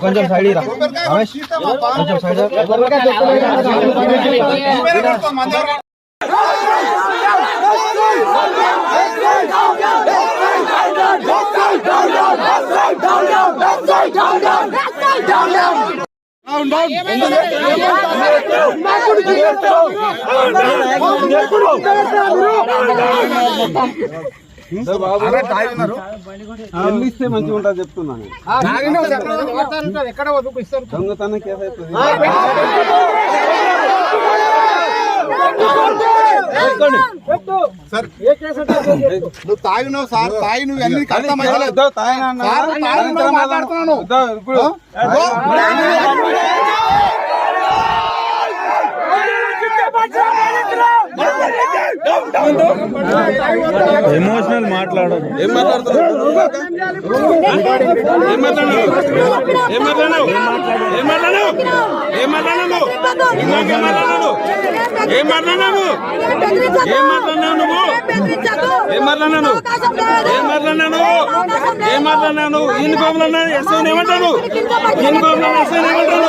కొంచెం సైడ్ ఇస్తే మంచిగా ఉంటుంది చెప్తున్నాను. దొంగతనం కేసు అవుతుంది. నువ్వు తాగినావు సార్, తాగి నువ్వు అన్ని మాట్లాడుతున్నాను. ఎమోషనల్ మాట్లాడదు. ఏం మాట్లాడినావు? ఇన్ని కోపలు ఎస్ఐని ఏమంటాను? ఇన్ని కోపలు ఎస్ఐని ఏమంటాను?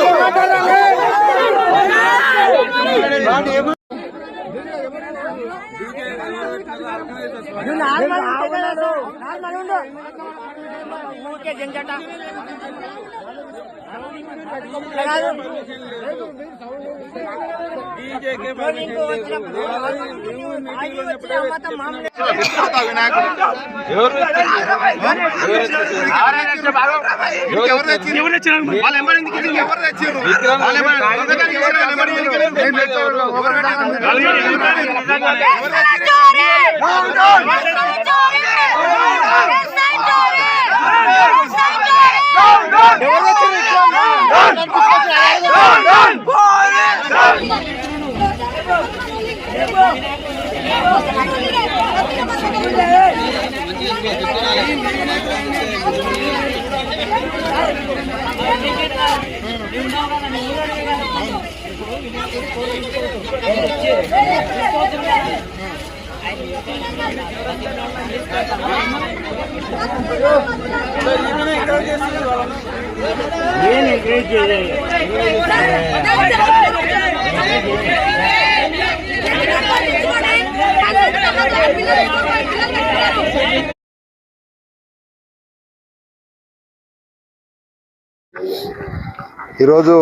ఈరోజు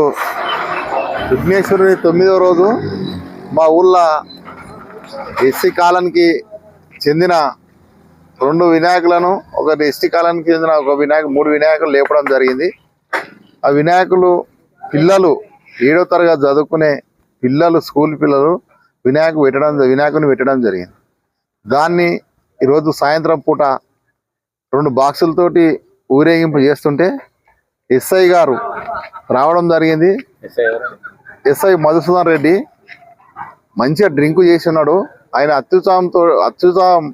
విఘ్నేశ్వరుని 9వ రోజు మా ఊళ్ళో ఎస్సీ కాలనీకి చెందిన 2 వినాయకులను, ఒక ఎస్టీ కాలనీకి చెందిన ఒక వినాయకుడు, 3 వినాయకులు లేపడం జరిగింది. ఆ వినాయకులు పిల్లలు 7వ తరగతి చదువుకునే పిల్లలు, స్కూల్ పిల్లలు వినాయకుని పెట్టడం జరిగింది. దాన్ని ఈరోజు సాయంత్రం పూట 2 బాక్సులతోటి ఊరేగింపు చేస్తుంటే ఎస్ఐ గారు రావడం జరిగింది. ఎస్ఐ మధుసూదన్ రెడ్డి మంచిగా డ్రింక్ చేసి ఉన్నాడు. ఆయన అత్యుత్సాహం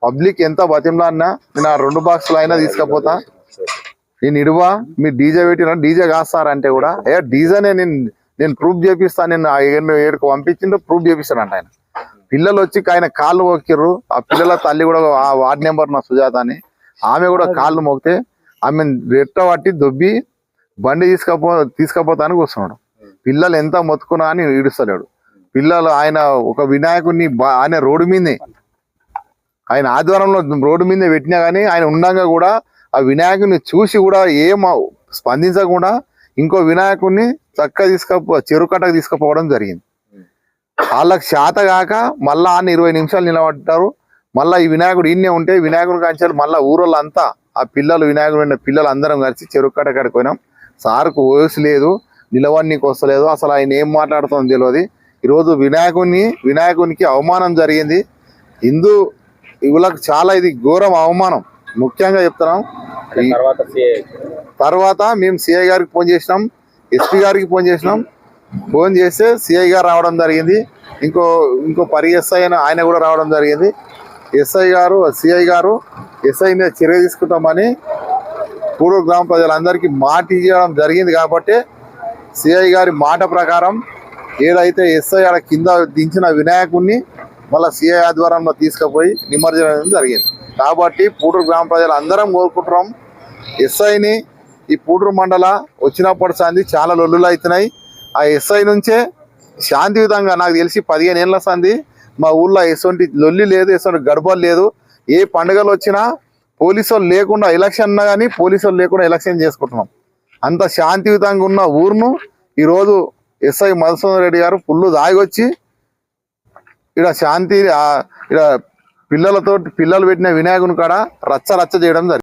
పబ్లిక్ ఎంత బతిమలాడినా నేను ఆ 2 బాక్సులు అయినా తీసుకపోతా, నేను ఇడువా, మీరు డీజే పెట్టిన డీజే కాస్తారంటే కూడా డీజేనే నేను ప్రూఫ్ చేపిస్తాను, నేను ఏడుకు పంపించిండు ప్రూఫ్ చేపిస్తానంట. ఆయన పిల్లలు వచ్చి ఆయన కాళ్ళు మొక్కిర్రు. ఆ పిల్లల తల్లి కూడా ఆ వార్డ్ నెంబర్ నా సుజాత అని, ఆమె కూడా కాళ్ళు మొక్కితే ఆమె రెట్ట పట్టి దొబ్బి బండి తీసుకపోతానికి వస్తున్నాడు. పిల్లలు ఎంత మొత్తుకున్నా అని ఈడుస్తలేడు. పిల్లలు ఆయన ఒక వినాయకుడిని ఆయన రోడ్డు మీదే, ఆయన ఆధ్వర్యంలో రోడ్డు మీదే పెట్టినా కానీ ఆయన ఉండగా కూడా ఆ వినాయకుడిని చూసి కూడా ఏం స్పందించకుండా ఇంకో వినాయకుడిని చక్కగా చెరుకట్టకు తీసుకుపోవడం జరిగింది. వాళ్ళకి శాత కాక మళ్ళా 20 నిమిషాలు నిలబడ్డారు. మళ్ళీ ఈ వినాయకుడు ఈయనే ఉంటే వినాయకుడి కాంచాలి మళ్ళీ ఊరోళ్ళంతా ఆ పిల్లలు వినాయకుడు పిల్లలు అందరం కలిసి చెరుకట్ట కాడికి పోయినాం. సార్కు వయసు లేదు, నిలవడానికి వస్తలేదు, అసలు ఆయన ఏం మాట్లాడుతుందో తెలియదు. ఈరోజు వినాయకునికి అవమానం జరిగింది. వీళ్ళకి చాలా ఇది ఘోరం అవమానం. ముఖ్యంగా చెప్తున్నాం. తర్వాత మేము సిఐ గారికి ఫోన్ చేసినాం, ఎస్పీ గారికి ఫోన్ చేసినాం. ఫోన్ చేస్తే సిఐ గారు రావడం జరిగింది, ఇంకో ఎస్ఐ ఆయన కూడా రావడం జరిగింది. సిఐ గారు ఎస్ఐ మీద చర్య తీసుకుంటామని పూడూరు గ్రామ ప్రజలందరికీ మాట ఇవ్వడం జరిగింది. కాబట్టి సిఐ గారి మాట ప్రకారం ఏదైతే ఎస్ఐ ఆడ కింద దించిన వినాయకుడిని మళ్ళీ సిఐ ఆధ్వర్యంలో తీసుకుపోయి నిమజ్జనం జరిగింది. కాబట్టి పూడూరు గ్రామ ప్రజలు అందరం కోరుకుంటున్నాం, ఎస్ఐని ఈ పూడూరు మండల వచ్చినప్పటి సంది చాలా లొల్లులు అవుతున్నాయి. ఆ ఎస్ఐ నుంచే శాంతియుతంగా నాకు తెలిసి 15 ఏళ్ళ సంది మా ఊళ్ళో ఎటువంటి లొల్లి లేదు, ఎటువంటి గడపలు లేదు. ఏ పండుగలు వచ్చినా పోలీసు వాళ్ళు లేకుండా ఎలక్షన్ ఉన్నా కానీ పోలీసు వాళ్ళు లేకుండా ఎలక్షన్ చేసుకుంటున్నాం. అంత శాంతియుతంగా ఉన్న ఊరును ఈరోజు ఎస్ఐ మధుసూదన్ రెడ్డి గారు పుల్లు దాగొచ్చి ఇక్కడ పిల్లలు పెట్టిన వినాయకుని కాడ రచ్చ చేయడం జరిగింది.